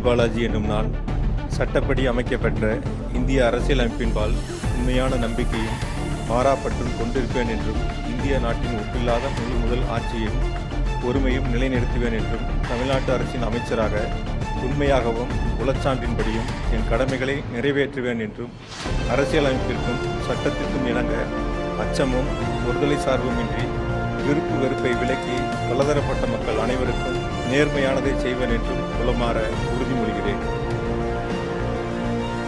பாலாஜி என்னும் நான் சட்டப்படி அமைக்கப்பெற்ற இந்திய அரசியலமைப்பின்பால் உண்மையான நம்பிக்கையும் மாறாப்பற்றும் கொண்டிருப்பேன் என்றும் இந்திய நாட்டின் ஒப்பில்லாத முழு முதல் ஆட்சியும் ஒருமையும் நிலைநிறுத்துவேன் என்றும் தமிழ்நாட்டு அரசின் அமைச்சராக உண்மையாகவும் உளச்சான்றின்படியும் என் கடமைகளை நிறைவேற்றுவேன் என்றும் அரசியலமைப்பிற்கும் சட்டத்திற்கும் இணங்க அச்சமும் ஒருதலை சார்புமின்றி விருப்பு வெறுப்பை விலக்கி பலதரப்பட்ட மக்கள் அனைவருக்கும் நேர்மையானதை செய்வேன் என்றும் உளமாற உறுதிமொழிகிறேன்.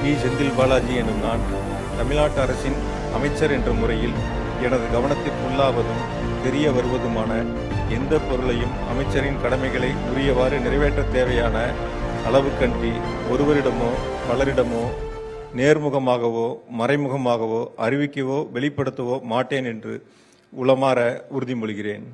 பி. செந்தில் பாலாஜி எனும் நான் தமிழ்நாட்டு அரசின் அமைச்சர் என்ற முறையில் எனது கவனத்திற்குள்ளாவதும் தெரிய வருவதுமான எந்த பொருளையும் அமைச்சரின் கடமைகளை உரியவாறு நிறைவேற்ற தேவையான அளவுக்கன்றி ஒருவரிடமோ பலரிடமோ நேர்முகமாகவோ மறைமுகமாகவோ அறிவிக்கவோ வெளிப்படுத்தவோ மாட்டேன் என்று உளமாற உறுதிமொழிகிறேன்.